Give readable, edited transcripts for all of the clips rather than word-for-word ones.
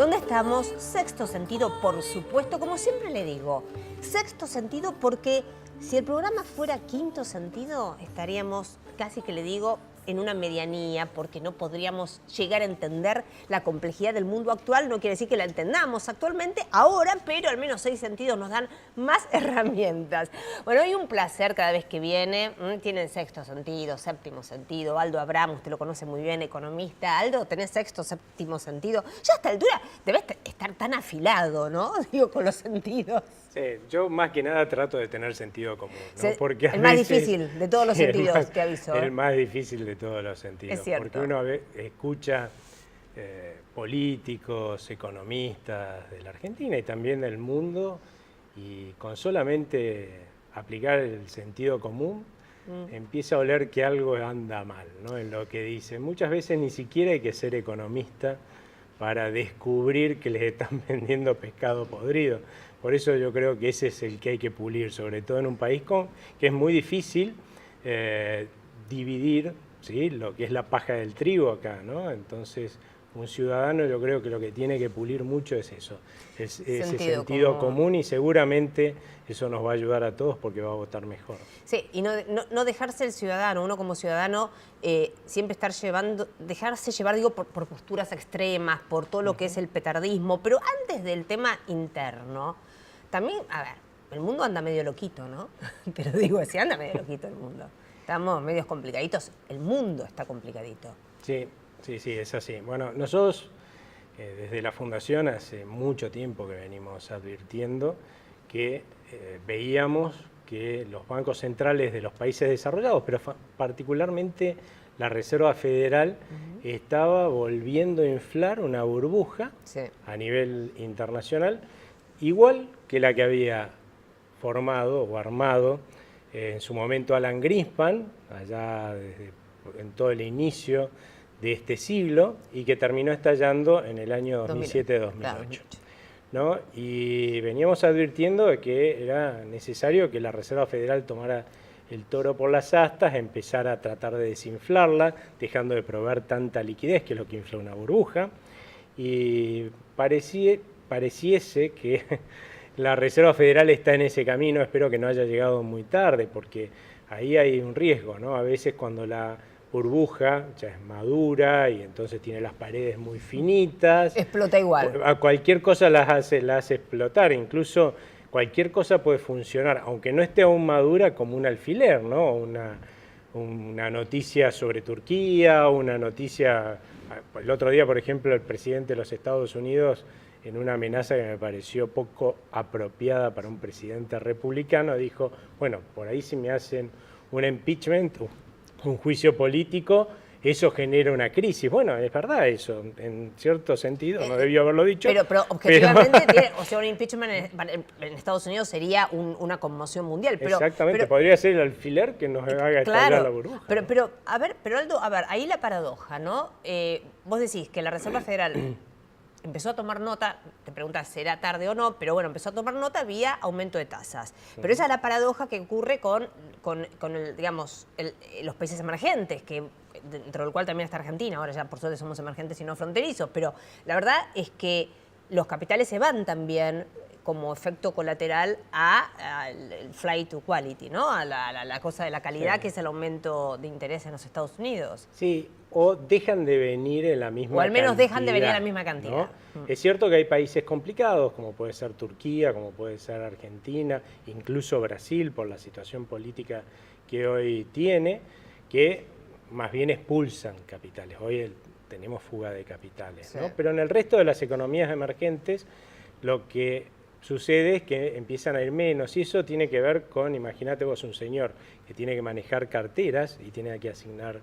¿Dónde estamos? Sexto Sentido, por supuesto, como siempre le digo. Sexto Sentido porque si el programa fuera Quinto Sentido, estaríamos, casi que le digo, en una medianía, porque no podríamos llegar a entender la complejidad del mundo actual. No quiere decir que la entendamos actualmente, ahora, pero al menos 6 sentidos nos dan más herramientas. Bueno, hay un placer cada vez que viene. Tienen sexto sentido, séptimo sentido. Aldo Abramo, usted lo conoce muy bien, economista. Aldo, tenés sexto, séptimo sentido. Ya a esta altura debes estar tan afilado, ¿no? Digo, con los sentidos. Sí, yo más que nada trato de tener sentido común, ¿no? Porque el más difícil de todos los sentidos, te aviso. El más difícil de todos los sentidos. Es cierto. Porque uno escucha políticos, economistas de la Argentina y también del mundo, y con solamente aplicar el sentido común, empieza a oler que algo anda mal, ¿no? En lo que dicen. Muchas veces ni siquiera hay que ser economista para descubrir que les están vendiendo pescado podrido. Por eso yo creo que ese es el que hay que pulir, sobre todo en un país que es muy difícil dividir, ¿sí?, lo que es la paja del trigo acá, ¿no? Entonces, un ciudadano yo creo que lo que tiene que pulir mucho es eso, ese sentido común, y seguramente eso nos va a ayudar a todos porque va a votar mejor. Sí, y no dejarse el ciudadano, uno como ciudadano, siempre dejarse llevar, digo, por posturas extremas, por todo lo que es el petardismo, pero antes del tema interno, también, a ver, el mundo anda medio loquito, ¿no? Te lo digo así, anda medio loquito el mundo. Estamos medios complicaditos, el mundo está complicadito. Sí, es así. Bueno, nosotros desde la Fundación hace mucho tiempo que venimos advirtiendo que veíamos que los bancos centrales de los países desarrollados, pero particularmente la Reserva Federal, estaba volviendo a inflar una burbuja a nivel internacional, igual que la que había formado o armado en su momento Alan Greenspan, allá en todo el inicio de este siglo, y que terminó estallando en el año 2007-2008. ¿No? Y veníamos advirtiendo de que era necesario que la Reserva Federal tomara el toro por las astas, empezara a tratar de desinflarla, dejando de proveer tanta liquidez, que es lo que infla una burbuja, y pareciese que la Reserva Federal está en ese camino. Espero que no haya llegado muy tarde, porque ahí hay un riesgo, ¿no? A veces cuando la burbuja ya es madura y entonces tiene las paredes muy finitas, explota igual. A cualquier cosa la hace explotar. Incluso cualquier cosa puede funcionar, aunque no esté aún madura, como un alfiler, ¿no? Una noticia sobre Turquía, una noticia... El otro día, por ejemplo, el presidente de los Estados Unidos, en una amenaza que me pareció poco apropiada para un presidente republicano, dijo, bueno, por ahí si me hacen un impeachment, un juicio político, eso genera una crisis. Bueno, es verdad eso, en cierto sentido, no debió haberlo dicho. Pero objetivamente, o sea, un impeachment en Estados Unidos sería una conmoción mundial. Exactamente, podría ser el alfiler que nos haga estallar la burbuja. Pero Aldo, ahí la paradoja, ¿no? Vos decís que la Reserva Federal empezó a tomar nota, te preguntas si era tarde o no, pero bueno, empezó a tomar nota vía aumento de tasas. Pero esa es la paradoja que ocurre con los países emergentes, que dentro del cual también está Argentina. Ahora ya por suerte somos emergentes y no fronterizos, pero la verdad es que los capitales se van también como efecto colateral al flight to quality, ¿no? A la cosa de la calidad, que es el aumento de interés en los Estados Unidos. Sí, o dejan de venir en la misma cantidad. O al menos dejan de venir en la misma cantidad. ¿No? Es cierto que hay países complicados, como puede ser Turquía, como puede ser Argentina, incluso Brasil, por la situación política que hoy tiene, que más bien expulsan capitales. Hoy tenemos fuga de capitales, ¿no? Pero en el resto de las economías emergentes, lo que sucede es que empiezan a ir menos, y eso tiene que ver con, imagínate vos un señor que tiene que manejar carteras y tiene que asignar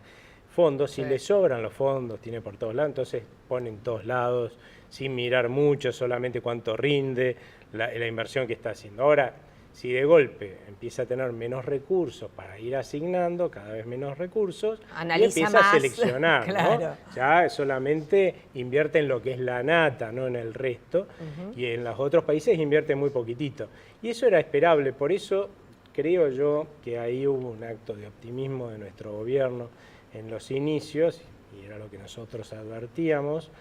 fondos, si le sobran los fondos, tiene por todos lados, entonces pone en todos lados, sin mirar mucho, solamente cuánto rinde la inversión que está haciendo. Ahora, si de golpe empieza a tener menos recursos para ir asignando, cada vez menos recursos, y empieza a seleccionar, claro, ¿no? Ya solamente invierte en lo que es la nata, no en el resto, y en los otros países invierte muy poquitito. Y eso era esperable, por eso creo yo que ahí hubo un acto de optimismo de nuestro gobierno en los inicios, y era lo que nosotros advertíamos,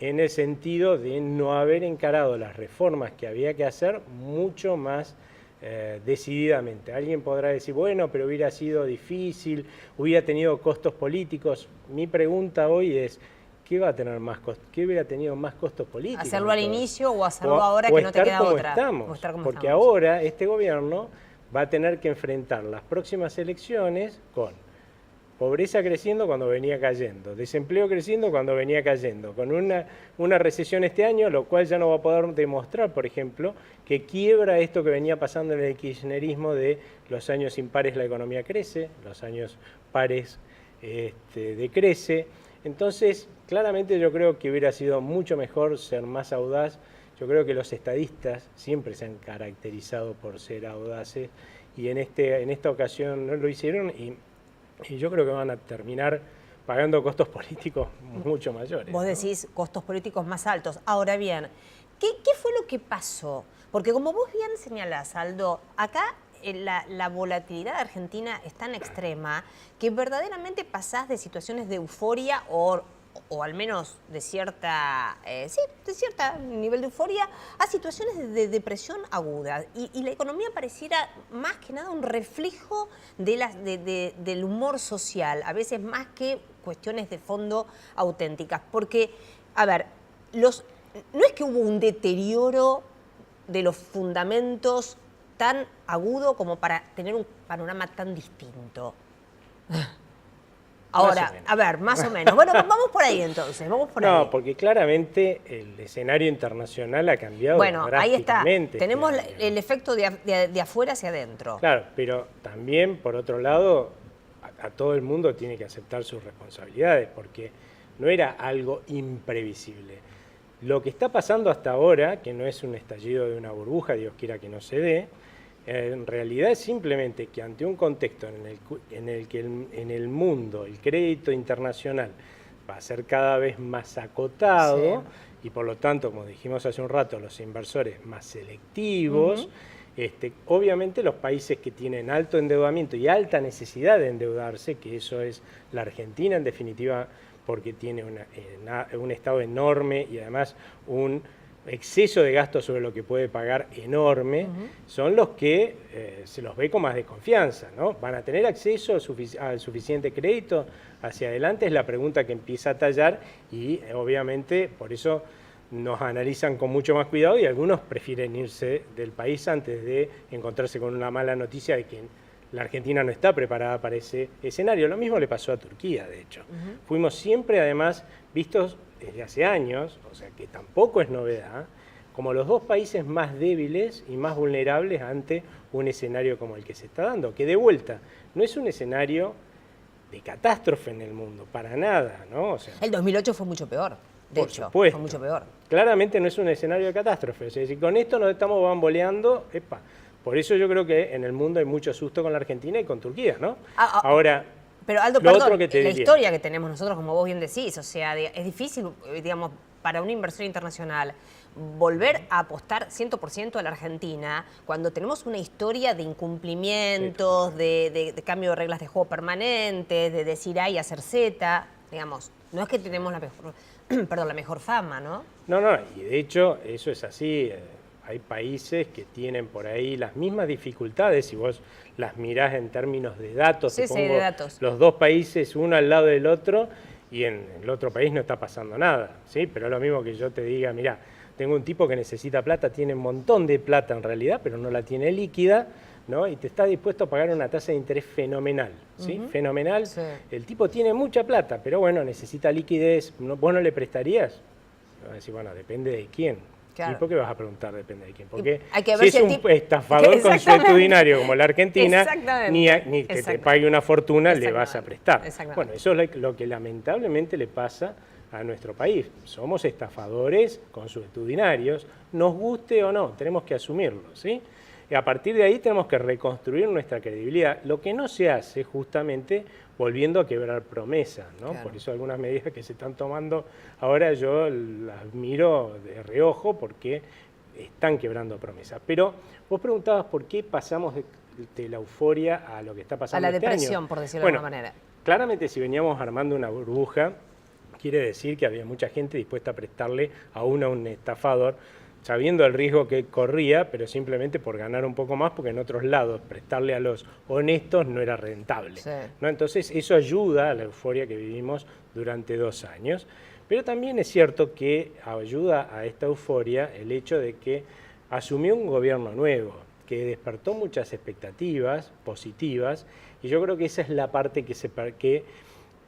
en el sentido de no haber encarado las reformas que había que hacer mucho más decididamente. Alguien podrá decir, bueno, pero hubiera sido difícil, hubiera tenido costos políticos. Mi pregunta hoy es, ¿qué va a tener más costos? ¿Qué hubiera tenido más costos políticos? ¿Hacerlo al inicio o hacerlo ahora que no te queda otra? O estar como porque ahora este gobierno va a tener que enfrentar las próximas elecciones con pobreza creciendo cuando venía cayendo, desempleo creciendo cuando venía cayendo, con una recesión este año, lo cual ya no va a poder demostrar, por ejemplo, que quiebra esto que venía pasando en el kirchnerismo de los años impares la economía crece, los años pares decrece. Entonces, claramente yo creo que hubiera sido mucho mejor ser más audaz. Yo creo que los estadistas siempre se han caracterizado por ser audaces y en esta ocasión no lo hicieron y yo creo que van a terminar pagando costos políticos mucho mayores. Vos decís costos políticos más altos. Ahora bien, ¿qué fue lo que pasó? Porque como vos bien señalás, Aldo, acá la volatilidad de Argentina es tan extrema que verdaderamente pasás de situaciones de euforia o al menos de cierta nivel de euforia, a situaciones de depresión aguda. Y la economía pareciera más que nada un reflejo del humor social, a veces más que cuestiones de fondo auténticas. Porque, a ver, no es que hubo un deterioro de los fundamentos tan agudo como para tener un panorama tan distinto. Ahora, a ver, más o menos. Bueno, vamos por ahí entonces, No, porque claramente el escenario internacional ha cambiado drásticamente. Ahí está. Tenemos el efecto de afuera hacia adentro. Claro, pero también, por otro lado, a todo el mundo tiene que aceptar sus responsabilidades, porque no era algo imprevisible. Lo que está pasando hasta ahora, que no es un estallido de una burbuja, Dios quiera que no se dé, en realidad es simplemente que ante un contexto en el que en el mundo el crédito internacional va a ser cada vez más acotado y por lo tanto, como dijimos hace un rato, los inversores más selectivos, obviamente los países que tienen alto endeudamiento y alta necesidad de endeudarse, que eso es la Argentina en definitiva, porque tiene un Estado enorme y además un exceso de gasto sobre lo que puede pagar enorme, son los que se los ve con más desconfianza, ¿no? ¿Van a tener acceso al suficiente crédito hacia adelante? Es la pregunta que empieza a tallar y obviamente por eso nos analizan con mucho más cuidado y algunos prefieren irse del país antes de encontrarse con una mala noticia de que la Argentina no está preparada para ese escenario. Lo mismo le pasó a Turquía, de hecho. Fuimos siempre, además, vistos desde hace años, o sea que tampoco es novedad, como los dos países más débiles y más vulnerables ante un escenario como el que se está dando, que de vuelta no es un escenario de catástrofe en el mundo, para nada, ¿no? O sea, el 2008 fue mucho peor, de hecho, supuesto, fue mucho peor. Claramente no es un escenario de catástrofe, es decir, con esto nos estamos bamboleando, por eso yo creo que en el mundo hay mucho susto con la Argentina y con Turquía, ¿no? Ahora, pero Aldo, perdón, la historia que tenemos nosotros, como vos bien decís, o sea, es difícil, digamos, para una inversión internacional volver a apostar 100% a la Argentina cuando tenemos una historia de incumplimientos, de cambio de reglas de juego permanentes, de decir A y hacer Z, digamos, no es que tenemos la mejor fama, ¿no? No, y de hecho eso es así. Hay países que tienen por ahí las mismas dificultades, si vos las mirás en términos de datos, de datos. Los dos países uno al lado del otro y en el otro país no está pasando nada, ¿sí? Pero es lo mismo que yo te diga, mirá, tengo un tipo que necesita plata, tiene un montón de plata en realidad, pero no la tiene líquida, ¿no? Y te está dispuesto a pagar una tasa de interés fenomenal, ¿sí? Fenomenal. Sí. El tipo tiene mucha plata, pero bueno, necesita liquidez, ¿vos no le prestarías? Vas a decir, bueno, depende de quién. Claro. ¿Y por qué vas a preguntar depende de quién? Porque hay que ver si es un estafador consuetudinario como la Argentina, ni que te pague una fortuna le vas a prestar. Bueno, eso es lo que lamentablemente le pasa a nuestro país. Somos estafadores consuetudinarios, nos guste o no, tenemos que asumirlo, ¿sí? Y a partir de ahí tenemos que reconstruir nuestra credibilidad, lo que no se hace justamente volviendo a quebrar promesas, ¿no? Claro. Por eso algunas medidas que se están tomando ahora yo las miro de reojo porque están quebrando promesas. Pero vos preguntabas por qué pasamos de la euforia a lo que está pasando a la este depresión, año. Por decirlo de alguna manera. Claramente si veníamos armando una burbuja quiere decir que había mucha gente dispuesta a prestarle aún a un estafador, sabiendo el riesgo que corría, pero simplemente por ganar un poco más, porque en otros lados prestarle a los honestos no era rentable, Sí. ¿no? Entonces eso ayuda a la euforia que vivimos durante 2 años, pero también es cierto que ayuda a esta euforia el hecho de que asumió un gobierno nuevo, que despertó muchas expectativas positivas, y yo creo que esa es la parte que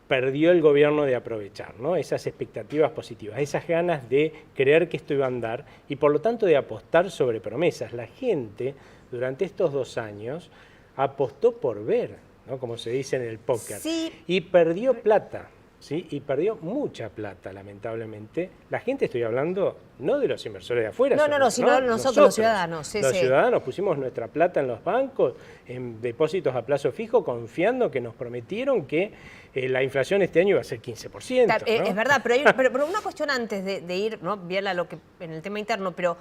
perdió el gobierno de aprovechar, ¿no? Esas expectativas positivas, esas ganas de creer que esto iba a andar y por lo tanto de apostar sobre promesas. La gente durante estos 2 años apostó por ver, ¿no? Como se dice en el póker, Sí. y perdió plata, ¿sí? Y perdió mucha plata, lamentablemente. La gente, estoy hablando no de los inversores de afuera, No, sino nosotros los ciudadanos. Sí, los sí. ciudadanos pusimos nuestra plata en los bancos, en depósitos a plazo fijo, confiando que nos prometieron que la inflación este año iba a ser 15%. ¿no? Es verdad, pero una cuestión antes de ir, ¿no? Bien a lo que en el tema interno, pero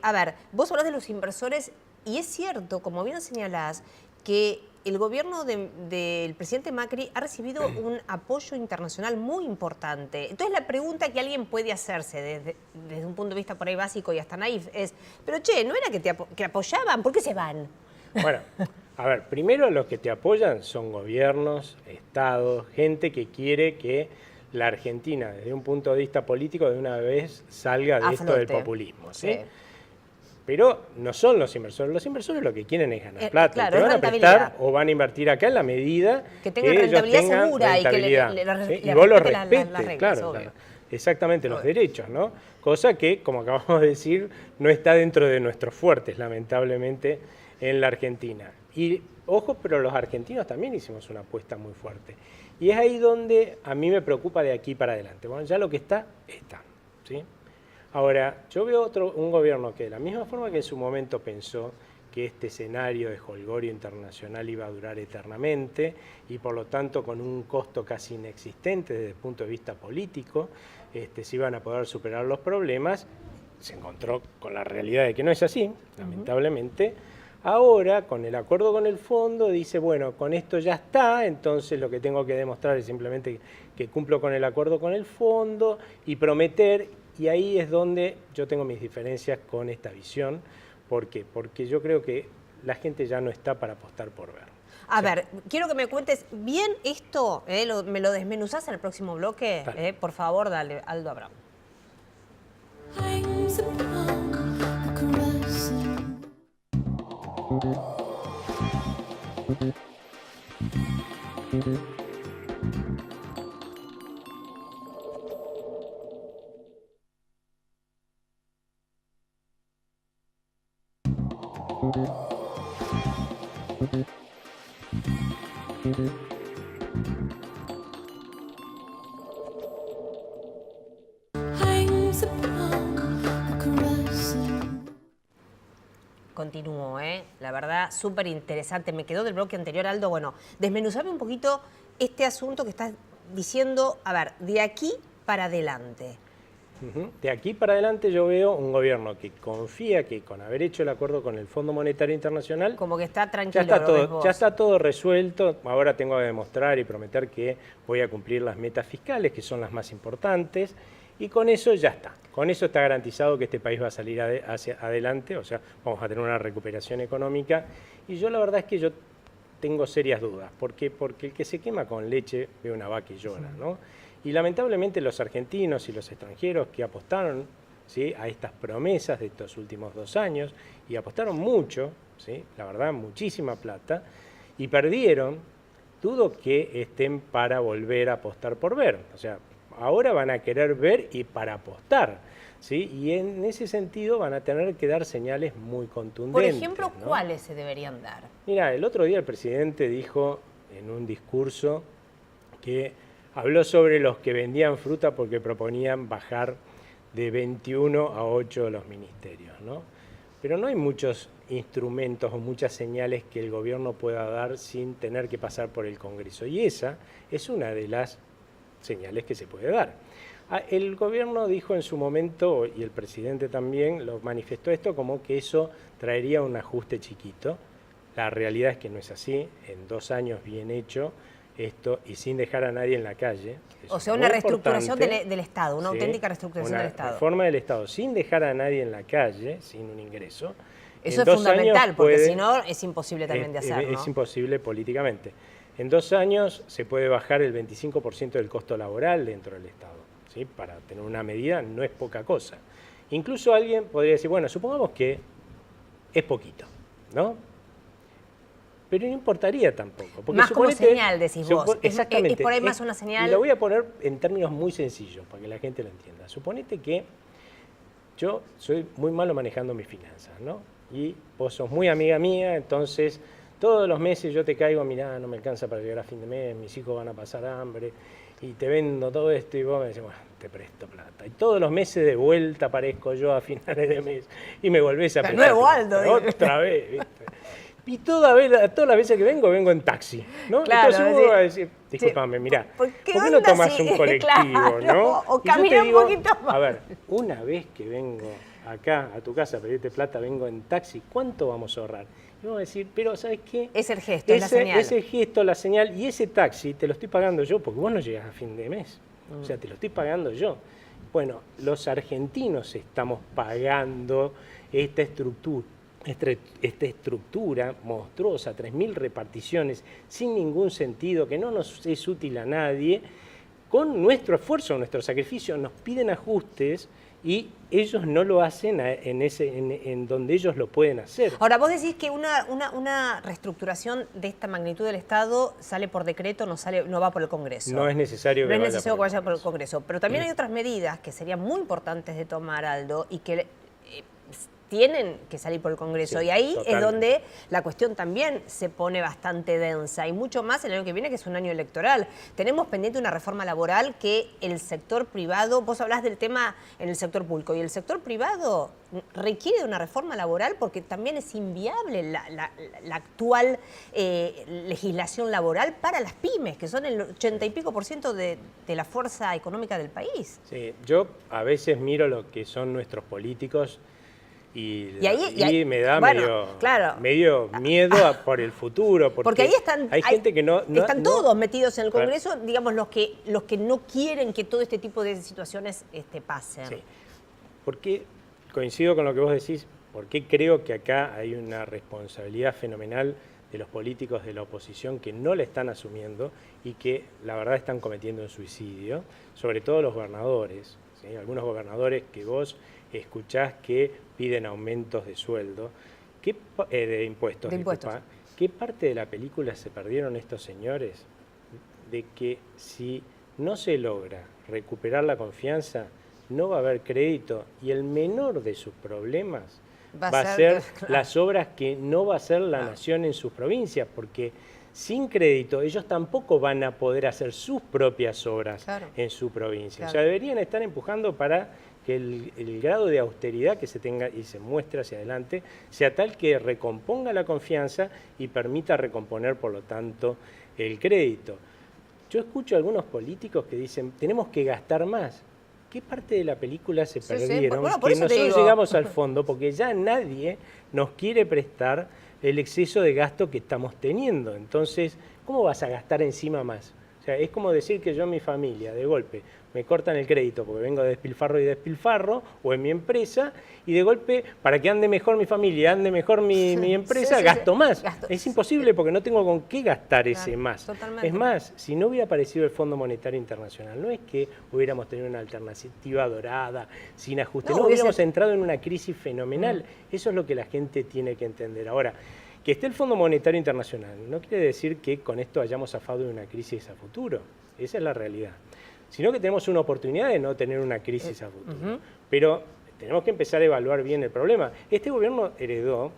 a ver, vos hablas de los inversores y es cierto, como bien señalás, que el gobierno del presidente Macri ha recibido un apoyo internacional muy importante. Entonces la pregunta que alguien puede hacerse desde un punto de vista por ahí básico y hasta naif es, pero che, ¿no era que apoyaban? ¿Por qué se van? Bueno, a ver, primero los que te apoyan son gobiernos, estados, gente que quiere que la Argentina, desde un punto de vista político, de una vez salga de esto del populismo, ¿sí? Sí. Pero no son los inversores lo que quieren es ganar plata. Claro, te van es a prestar o van a invertir acá en la medida que tengan ellos rentabilidad tengan segura rentabilidad, y que ¿sí? le Y vos lo respeten respetes, las reglas, claro, obvio. claro. Exactamente, los derechos, ¿no? Cosa que, como acabamos de decir, no está dentro de nuestros fuertes, lamentablemente, en la Argentina. Y, ojo, pero los argentinos también hicimos una apuesta muy fuerte. Y es ahí donde a mí me preocupa de aquí para adelante. Bueno, ya lo que está, ¿sí? Ahora, yo veo un gobierno que de la misma forma que en su momento pensó que este escenario de jolgorio internacional iba a durar eternamente y por lo tanto con un costo casi inexistente desde el punto de vista político, se iban a poder superar los problemas, se encontró con la realidad de que no es así, lamentablemente. Ahora, con el acuerdo con el fondo, dice, bueno, con esto ya está, entonces lo que tengo que demostrar es simplemente que cumplo con el acuerdo con el fondo y prometer. Y ahí es donde yo tengo mis diferencias con esta visión. ¿Por qué? Porque yo creo que la gente ya no está para apostar por ver. A ver, quiero que me cuentes bien esto, me lo desmenuzás en el próximo bloque. Por favor, dale, Aldo Abraham. Continúo, la verdad, súper interesante. Me quedó del bloque anterior, Aldo. Bueno, desmenuzame un poquito este asunto que estás diciendo, a ver, de aquí para adelante. De aquí para adelante yo veo un gobierno que confía que con haber hecho el acuerdo con el Fondo Monetario Internacional... Como que está tranquilo. Ya está todo resuelto. Ahora tengo que demostrar y prometer que voy a cumplir las metas fiscales, que son las más importantes, y con eso ya está. Con eso está garantizado que este país va a salir hacia adelante, o sea, vamos a tener una recuperación económica. Y yo la verdad es que yo tengo serias dudas. ¿Por qué? Porque el que se quema con leche ve una vaca y llora, ¿no? Y lamentablemente los argentinos y los extranjeros que apostaron, ¿sí?, a estas promesas de estos últimos 2 años, y apostaron mucho, ¿sí?, la verdad, muchísima plata, y perdieron, dudo que estén para volver a apostar por ver. O sea, ahora van a querer ver y para apostar, ¿sí? Y en ese sentido van a tener que dar señales muy contundentes. Por ejemplo, ¿no? ¿cuáles se deberían dar? Mira, el otro día el presidente dijo en un discurso que habló sobre los que vendían fruta porque proponían bajar de 21 a 8 los ministerios, ¿no? Pero no hay muchos instrumentos o muchas señales que el gobierno pueda dar sin tener que pasar por el Congreso. Y esa es una de las señales que se puede dar. El gobierno dijo en su momento, y el presidente también lo manifestó esto, como que eso traería un ajuste chiquito. La realidad es que no es así. En 2 años bien hecho, esto y sin dejar a nadie en la calle. O sea, una reestructuración del Estado, una auténtica reestructuración del Estado. Una reforma del Estado sin dejar a nadie en la calle, sin un ingreso. Eso es fundamental, porque si no es imposible también de hacer, ¿no? Es imposible políticamente. En 2 años se puede bajar el 25% del costo laboral dentro del Estado, ¿sí? Para tener una medida no es poca cosa. Incluso alguien podría decir, bueno, supongamos que es poquito, ¿no? Pero no importaría tampoco. Porque más como señal, decís vos. Exactamente. Es por ahí más una señal. Y lo voy a poner en términos muy sencillos, para que la gente lo entienda. Suponete que yo soy muy malo manejando mis finanzas, ¿no? Y vos sos muy amiga mía, entonces todos los meses yo te caigo, mirá, no me alcanza para llegar a fin de mes, mis hijos van a pasar hambre, y te vendo todo esto, y vos me decís, bueno, te presto plata. Y todos los meses de vuelta aparezco yo a finales de mes, y me volvés a prestar nuevo plata. Aldo. Otra vez, ¿viste? Y todas las veces que vengo en taxi, ¿no? Claro, entonces vos vas a decir, discúlpame, mirá, ¿por qué no tomás un colectivo, claro, no? O camina un poquito más. A ver, una vez que vengo acá a tu casa a pedirte plata, vengo en taxi, ¿cuánto vamos a ahorrar? Y vamos a decir, pero ¿sabes qué? Es el gesto, es la señal. Ese gesto, la señal, y ese taxi te lo estoy pagando yo, porque vos no llegas a fin de mes. O sea, te lo estoy pagando yo. Bueno, los argentinos estamos pagando esta estructura monstruosa, 3.000 reparticiones, sin ningún sentido, que no nos es útil a nadie. Con nuestro esfuerzo, nuestro sacrificio, nos piden ajustes y ellos no lo hacen en donde ellos lo pueden hacer. Ahora, vos decís que una reestructuración de esta magnitud del Estado sale por decreto, no va por el Congreso. No es necesario que vaya por el Congreso. Pero también hay otras medidas que serían muy importantes de tomar, Aldo, y que tienen que salir por el Congreso. Sí, y ahí totalmente. es donde la cuestión también se pone bastante densa. Y mucho más el año que viene, que es un año electoral. Tenemos pendiente una reforma laboral que el sector privado, vos hablás del tema en el sector público, y el sector privado requiere de una reforma laboral porque también es inviable la actual legislación laboral para las pymes, que son el 80 y pico % de la fuerza económica del país. Sí, yo a veces miro lo que son nuestros políticos y me da medio miedo por el futuro. Porque ahí hay gente que están todos metidos en el Congreso, digamos, los que no quieren que todo este tipo de situaciones pasen. Sí, porque coincido con lo que vos decís, porque creo que acá hay una responsabilidad fenomenal de los políticos de la oposición que no la están asumiendo y que la verdad están cometiendo un suicidio, sobre todo los gobernadores, ¿sí? Algunos gobernadores que vos escuchás que piden aumentos de sueldo, de impuestos. ¿Qué parte de la película se perdieron estos señores? De que si no se logra recuperar la confianza, no va a haber crédito y el menor de sus problemas va a ser las obras que no va a hacer la nación en sus provincias, porque sin crédito ellos tampoco van a poder hacer sus propias obras en su provincia. O sea, deberían estar empujando para que el grado de austeridad que se tenga y se muestre hacia adelante sea tal que recomponga la confianza y permita recomponer, por lo tanto, el crédito. Yo escucho a algunos políticos que dicen, tenemos que gastar más. ¿Qué parte de la película se perdieron? Bueno, que nosotros llegamos al fondo porque ya nadie nos quiere prestar el exceso de gasto que estamos teniendo. Entonces, ¿cómo vas a gastar encima más? O sea, es como decir que yo en mi familia, de golpe, me cortan el crédito porque vengo de despilfarro, o en mi empresa, y de golpe, para que ande mejor mi familia, ande mejor mi empresa, gasto más. Es imposible porque no tengo con qué gastar ese más. Totalmente. Es más, si no hubiera aparecido el Fondo Monetario Internacional, no es que hubiéramos tenido una alternativa dorada, sin ajuste, no hubiéramos entrado en una crisis fenomenal. Eso es lo que la gente tiene que entender. Ahora, que esté el Fondo Monetario Internacional no quiere decir que con esto hayamos zafado de una crisis a futuro. Esa es la realidad. Sino que tenemos una oportunidad de no tener una crisis a futuro. Pero tenemos que empezar a evaluar bien el problema. Este gobierno heredó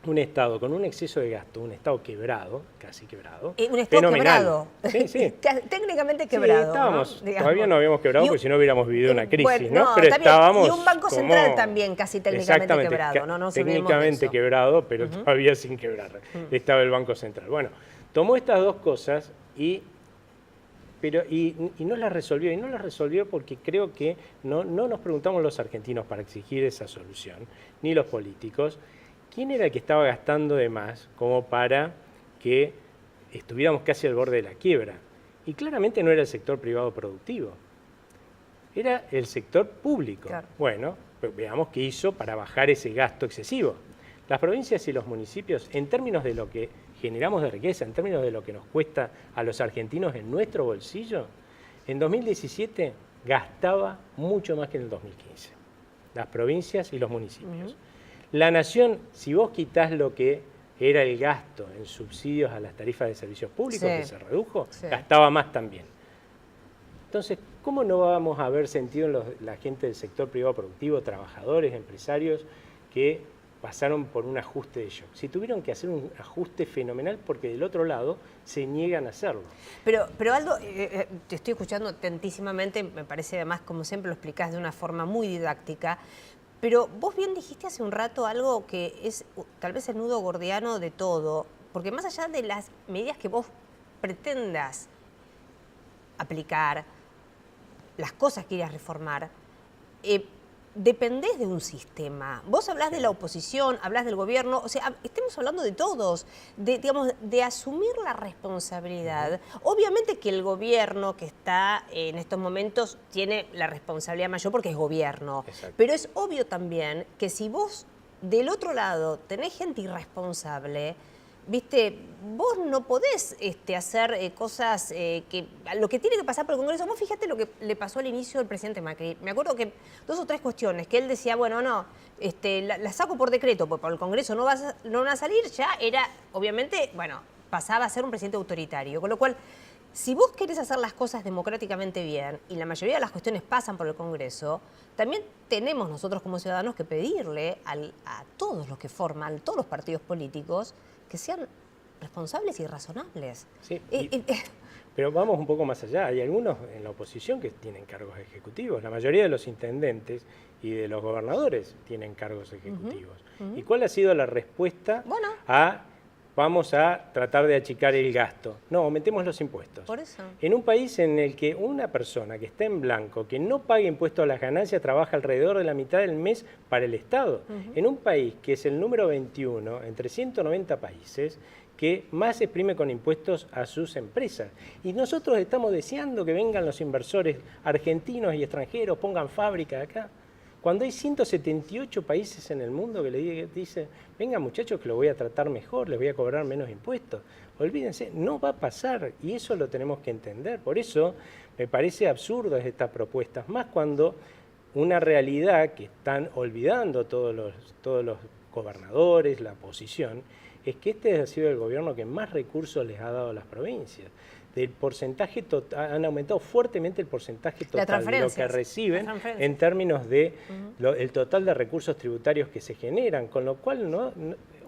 un Estado con un exceso de gasto, un Estado quebrado, casi quebrado. Un Estado fenomenal. quebrado. Sí. Técnicamente quebrado. Sí, todavía no habíamos quebrado porque si no hubiéramos vivido una crisis, ¿no? Pero estábamos y un banco central también casi técnicamente quebrado. No técnicamente quebrado, pero todavía sin quebrar. Estaba el Banco Central. Bueno, tomó estas dos cosas y no las resolvió. Y no las resolvió porque creo que no nos preguntamos los argentinos para exigir esa solución, ni los políticos. ¿Quién era el que estaba gastando de más como para que estuviéramos casi al borde de la quiebra. Y claramente no era el sector privado productivo, era el sector público. Claro. Bueno, pues veamos qué hizo para bajar ese gasto excesivo. Las provincias y los municipios, en términos de lo que generamos de riqueza, en términos de lo que nos cuesta a los argentinos en nuestro bolsillo, en 2017 gastaba mucho más que en el 2015. Las provincias y los municipios. La nación, si vos quitás lo que era el gasto en subsidios a las tarifas de servicios públicos, que se redujo, gastaba más también. Entonces, ¿cómo no vamos a ver sentido en la gente del sector privado productivo, trabajadores, empresarios, que pasaron por un ajuste de shock? Si tuvieron que hacer un ajuste fenomenal porque del otro lado se niegan a hacerlo. Pero Aldo, te estoy escuchando atentísimamente, me parece además, como siempre lo explicás de una forma muy didáctica, pero vos bien dijiste hace un rato algo que es tal vez el nudo gordiano de todo, porque más allá de las medidas que vos pretendas aplicar, las cosas que quieras reformar, dependés de un sistema. Vos hablás de la oposición, hablás del gobierno, o sea, estamos hablando de todos, de asumir la responsabilidad. Obviamente que el gobierno que está en estos momentos tiene la responsabilidad mayor porque es gobierno. Exacto. Pero es obvio también que si vos del otro lado tenés gente irresponsable, viste, vos no podés hacer cosas que lo que tiene que pasar por el Congreso. Vos fíjate lo que le pasó al inicio del presidente Macri. Me acuerdo que 2 o 3 cuestiones que él decía, bueno, no, la saco por decreto, porque por el Congreso no van a salir, ya era, obviamente, bueno, pasaba a ser un presidente autoritario. Con lo cual, si vos querés hacer las cosas democráticamente bien, y la mayoría de las cuestiones pasan por el Congreso, también tenemos nosotros como ciudadanos que pedirle a todos los que forman, todos los partidos políticos, que sean responsables y razonables. Sí, pero vamos un poco más allá. Hay algunos en la oposición que tienen cargos ejecutivos. La mayoría de los intendentes y de los gobernadores tienen cargos ejecutivos. ¿Y cuál ha sido la respuesta a vamos a tratar de achicar el gasto? No, aumentemos los impuestos. Por eso. En un país en el que una persona que está en blanco, que no paga impuestos a las ganancias, trabaja alrededor de la mitad del mes para el Estado. En un país que es el número 21 entre 190 países, que más exprime con impuestos a sus empresas. Y nosotros estamos deseando que vengan los inversores argentinos y extranjeros, pongan fábricas acá. Cuando hay 178 países en el mundo que le dicen, venga muchachos que lo voy a tratar mejor, les voy a cobrar menos impuestos. Olvídense, no va a pasar y eso lo tenemos que entender. Por eso me parece absurdo estas propuestas, más cuando una realidad que están olvidando todos los gobernadores, la oposición, es que este ha sido el gobierno que más recursos les ha dado a las provincias. Del porcentaje total, han aumentado fuertemente el porcentaje total de lo que reciben en términos de el total de recursos tributarios que se generan, con lo cual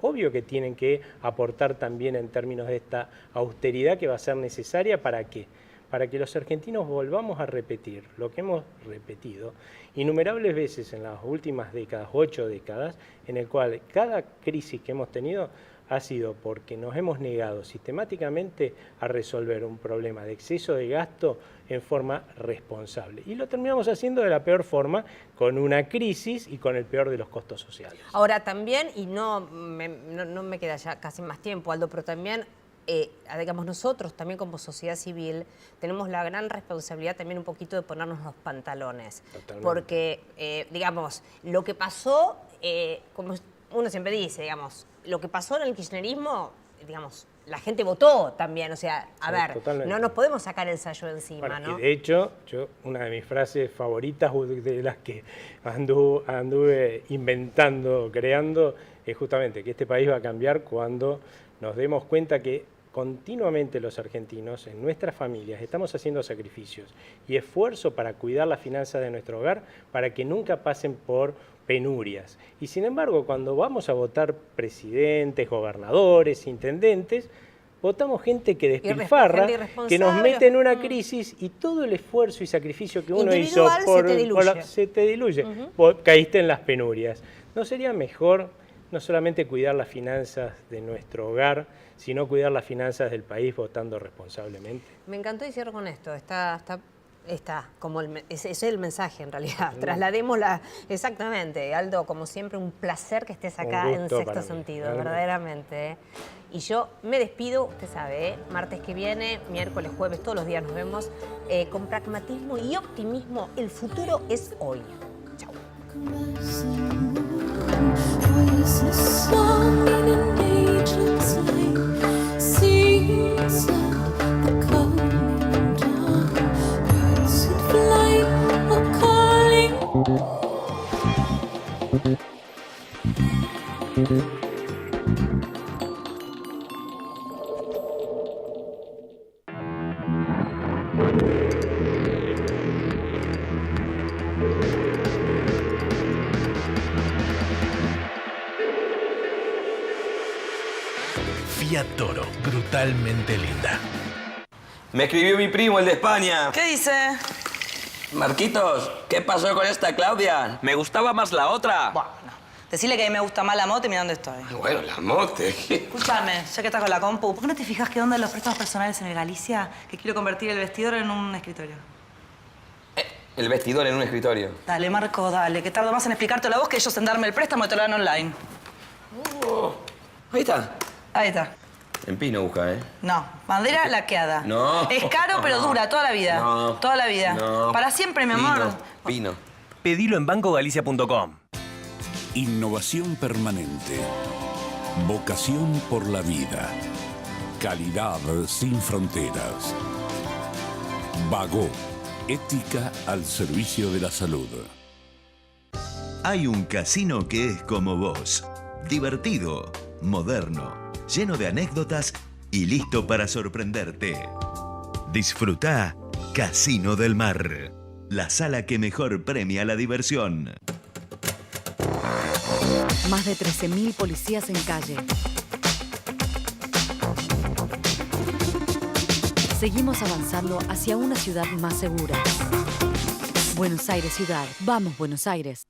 obvio que tienen que aportar también en términos de esta austeridad que va a ser necesaria para que los argentinos volvamos a repetir lo que hemos repetido innumerables veces en las últimas décadas, 8 décadas, en el cual cada crisis que hemos tenido ha sido porque nos hemos negado sistemáticamente a resolver un problema de exceso de gasto en forma responsable. Y lo terminamos haciendo de la peor forma, con una crisis y con el peor de los costos sociales. Ahora también, y no me queda ya casi más tiempo, Aldo, pero también, digamos, nosotros también como sociedad civil tenemos la gran responsabilidad también un poquito de ponernos los pantalones. Totalmente. Porque, digamos, lo que pasó, como uno siempre dice, digamos, lo que pasó en el kirchnerismo, digamos, la gente votó también, o sea, a ver, totalmente. No nos podemos sacar el sayo encima, bueno, ¿no? Y de hecho, una de mis frases favoritas, de las que anduve inventando, creando, es justamente que este país va a cambiar cuando nos demos cuenta que continuamente los argentinos, en nuestras familias, estamos haciendo sacrificios y esfuerzo para cuidar las finanzas de nuestro hogar, para que nunca pasen por penurias. Y sin embargo, cuando vamos a votar presidentes, gobernadores, intendentes, votamos gente que despilfarra, que nos mete en una crisis y todo el esfuerzo y sacrificio que uno hizo se te diluye. Caíste en las penurias. ¿No sería mejor no solamente cuidar las finanzas de nuestro hogar, sino cuidar las finanzas del país votando responsablemente? Me encantó y cierro con esto. Está Está, como ese es el mensaje en realidad. Trasladémosla. Exactamente. Aldo, como siempre, un placer que estés acá en Sexto Sentido, verdaderamente. Y yo me despido, usted sabe, martes que viene, miércoles, jueves, todos los días nos vemos, con pragmatismo y optimismo. El futuro es hoy. Chau. Fiat Toro, brutalmente linda. Me escribió mi primo, el de España. ¿Qué dice? Marquitos, ¿qué pasó con esta Claudia? Me gustaba más la otra. Bueno, decirle que a mí me gusta más la moto y mira dónde estoy. Bueno, la mote. Escúchame, ya que estás con la compu, ¿por qué no te fijas qué onda los préstamos personales en el Galicia? Que quiero convertir el vestidor en un escritorio. El vestidor en un escritorio. Dale, Marco, dale, que tardo más en explicártelo a vos que ellos en darme el préstamo y te lo dan online. Ahí está. Ahí está. En pino busca, ¿eh? No, madera laqueada. No. Es caro, pero dura, toda la vida. No. Toda la vida. No. Para siempre, mi amor. Pino. Pedilo en bancogalicia.com. Innovación permanente. Vocación por la vida. Calidad sin fronteras. Vago. Ética al servicio de la salud. Hay un casino que es como vos. Divertido, moderno, lleno de anécdotas y listo para sorprenderte. Disfrutá Casino del Mar, la sala que mejor premia la diversión. Más de 13.000 policías en calle. Seguimos avanzando hacia una ciudad más segura. Buenos Aires Ciudad. Vamos, Buenos Aires.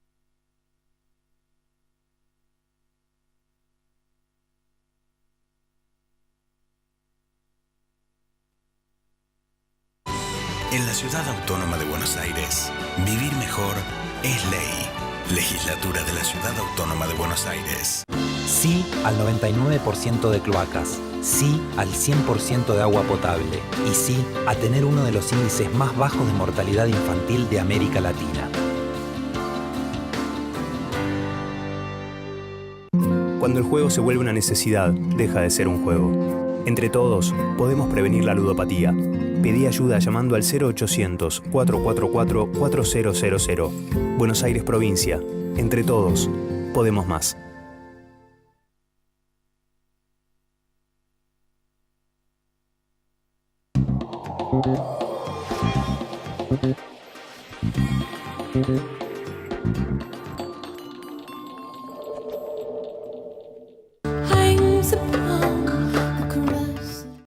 En la Ciudad Autónoma de Buenos Aires, vivir mejor es ley. Legislatura de la Ciudad Autónoma de Buenos Aires. Sí al 99% de cloacas. Sí al 100% de agua potable. Y sí a tener uno de los índices más bajos de mortalidad infantil de América Latina. Cuando el juego se vuelve una necesidad, deja de ser un juego. Entre todos, podemos prevenir la ludopatía. Pedí ayuda llamando al 0800-444-4000. Buenos Aires Provincia. Entre todos, podemos más.